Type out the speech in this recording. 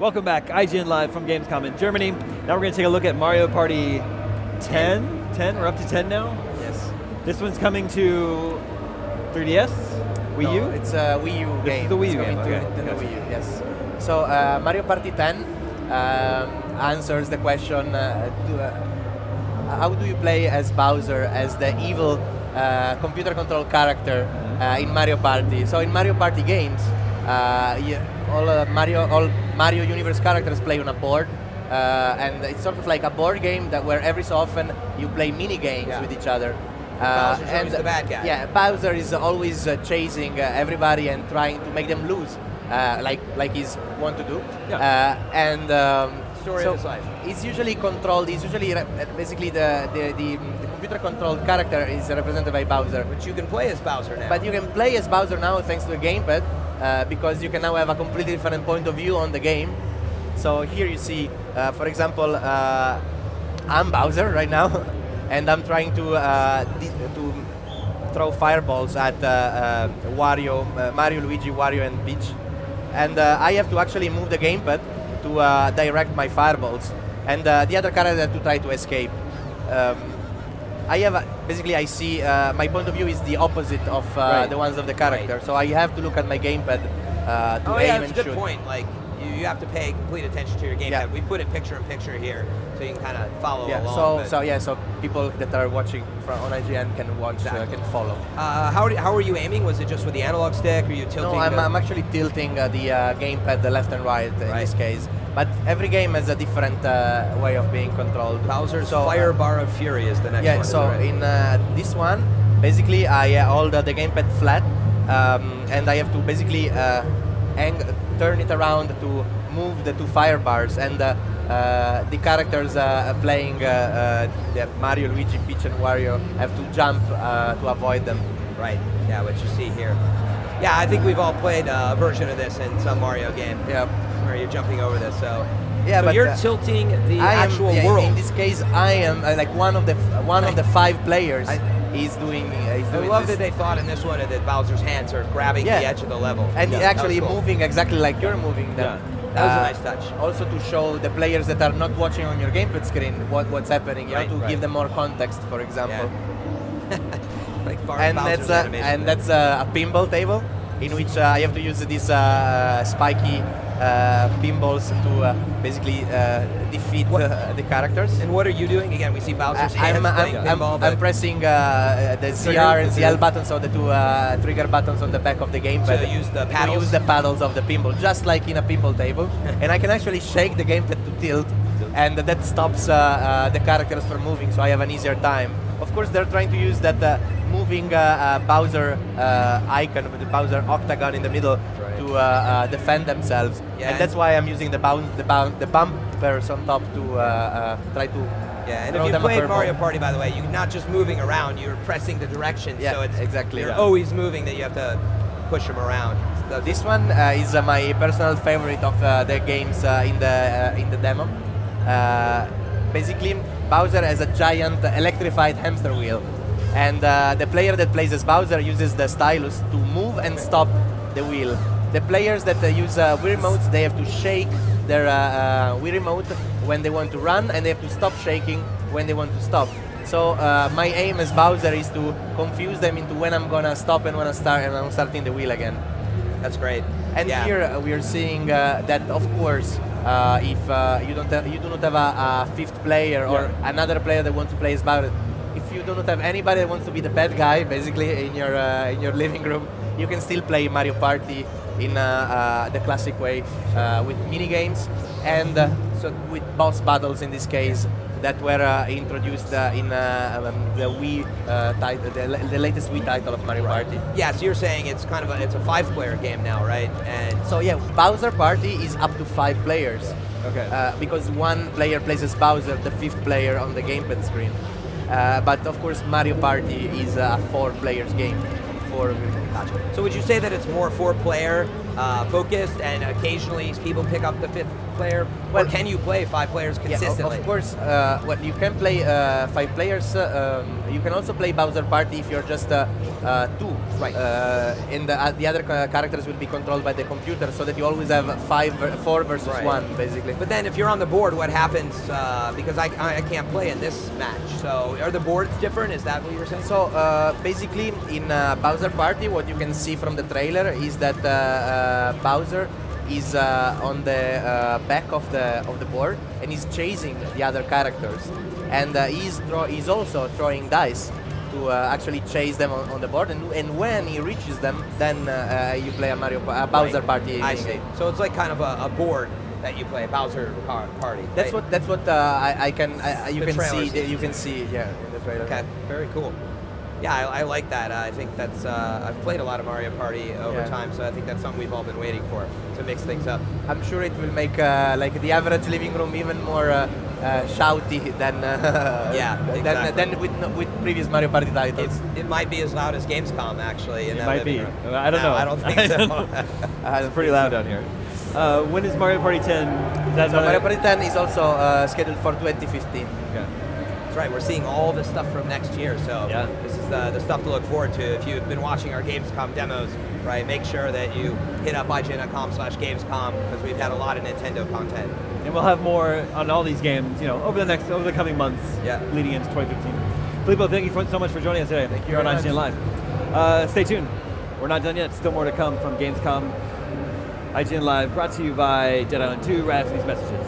Welcome back, IGN Live from Gamescom in Germany. Now we're going to take a look at Mario Party 10. 10? We're up to 10 now? Yes. This one's coming to 3DS? Wii U? It's a Wii U game. This is the Wii U game, It's coming to Nintendo Wii U, yes. So Mario Party 10 answers the question, how do you play as Bowser, as the evil computer control character in Mario Party? So in Mario Party games, all Mario Universe characters play on a board, and it's sort of like a board game that where every so often you play mini games with each other. Bowser's always the bad guy. Yeah, Bowser is always chasing everybody and trying to make them lose, like he's want to do. Yeah. Story of his life. He's usually controlled. He's usually basically the computer-controlled character is represented by Bowser. Which you can play as Bowser now. But you can play as Bowser now thanks to the gamepad, because you can now have a completely different point of view on the game. So here you see, for example, I'm Bowser right now, and I'm trying to throw fireballs at Mario, Luigi, Wario, and Peach. And I have to actually move the gamepad to direct my fireballs, and the other character to try to escape. Basically I see my point of view is the opposite of the ones of the character, so I have to look at my gamepad to aim and shoot. That's a good point. Like you have to pay complete attention to your gamepad. Yeah. We put it picture in picture here, so you can kind of follow along. So people that are watching on IGN can watch, can follow. How are you aiming? Was it just with the analog stick, or are you tilting? No, I'm actually tilting the gamepad, the left and right in this case. But every game has a different way of being controlled. Bowser's Fire Bar of Fury is the next one. Yeah, so in this one, basically I hold the gamepad flat, and I have to basically turn it around to move the two fire bars, and the characters playing the Mario, Luigi, Peach, and Wario have to jump to avoid them. Right, yeah, what you see here. Yeah, I think we've all played a version of this in some Mario game. Yeah. Where you're jumping over this, so but you're tilting the actual world. In this case, I am like one of the 5 players. He's doing I love that they thought in this one that Bowser's hands are grabbing the edge of the level. And actually moving exactly like you're moving them. Yeah. That was a nice touch. Also to show the players that are not watching on your gamepad screen what's happening, you know, to give them more context, for example. Like and that's a pinball table in which I have to use these spiky pinballs to basically defeat the characters. And what are you doing? Again, we see Bowser's hands playing pinball. I'm pressing the CR and the L buttons, so the two trigger buttons on the back of the gamepad. So use the paddles? To use the paddles of the pinball, just like in a pinball table. And I can actually shake the gamepad to tilt, and that stops the characters from moving, so I have an easier time. Of course, they're trying to use that moving Bowser icon with the Bowser octagon in the middle to defend themselves, and that's why I'm using the bumpers on top to try to. Yeah, and if you played Mario Party, by the way, you're not just moving around; you're pressing the direction. Yeah, so it's exactly. You're always moving. That you have to push them around. This one is my personal favorite of the games in the demo. Basically, Bowser has a giant electrified hamster wheel, and the player that plays as Bowser uses the stylus to move and stop the wheel. The players that use Wii remotes, they have to shake their Wii remote when they want to run, and they have to stop shaking when they want to stop. So my aim as Bowser is to confuse them into when I'm gonna stop and when I start, and I'm starting the wheel again. That's great. And here we are seeing that, of course, if you do not have a fifth player or another player that wants to play as Bowser, if you do not have anybody that wants to be the bad guy, basically in your living room, you can still play Mario Party in the classic way with mini games, and so with boss battles in this case that were introduced in the Wii title, the latest Wii title of Mario Party. Yeah, so you're saying it's kind of it's a 5-player game now, right? And so yeah, Bowser Party is up to 5 players. Okay. Because one player plays as Bowser, the 5th player on the gamepad screen. But of course, Mario Party is a 4 players game. So would you say that it's more 4-player focused, and occasionally people pick up the 5th player? Well, or can you play 5 players Yeah, consistently? of course. Well, you can play 5 players. You can also play Bowser Party if you're just 2. Right. And the other characters will be controlled by the computer, so that you always have 4 versus Right. 1, basically. But then if you're on the board, what happens? Because I can't play in this match. So are the boards different? Is that what you're saying? So basically, in Bowser Party, what you can see from the trailer is that Bowser is on the back of the board, and he's chasing the other characters, and he's also throwing dice to actually chase them on the board, and when he reaches them, then you play a Bowser Right. Party. I see. So it's like kind of a board that you play, Bowser Party. That's right? what you The can trailer see. seems You to can be. see, yeah, in the trailer. Okay, very cool. Yeah, I like that. I think that's, I've played a lot of Mario Party over Yeah. time, so I think that's something we've all been waiting for, to mix things up. I'm sure it will make like the average living room even more shouty than exactly. than with previous Mario Party titles. It might be as loud as Gamescom, actually. In It that might living be. room. I don't No, know. I don't think so. It's pretty loud down here. When is Mario Party 10? Is that So another- Mario Party 10 is also scheduled for 2015. Okay. That's right, we're seeing all this stuff from next year, so Yeah. this is the stuff to look forward to. If you've been watching our Gamescom demos, right, make sure that you hit up IGN.com/Gamescom, because we've had a lot of Nintendo content. And we'll have more on all these games, over the coming months, Yeah. leading into 2015. Filippo, thank you so much for joining us today. Thank you Here on very IGN Live. Stay tuned. We're not done yet. Still more to come from Gamescom. IGN Live, brought to you by Dead Island 2. Right after these messages.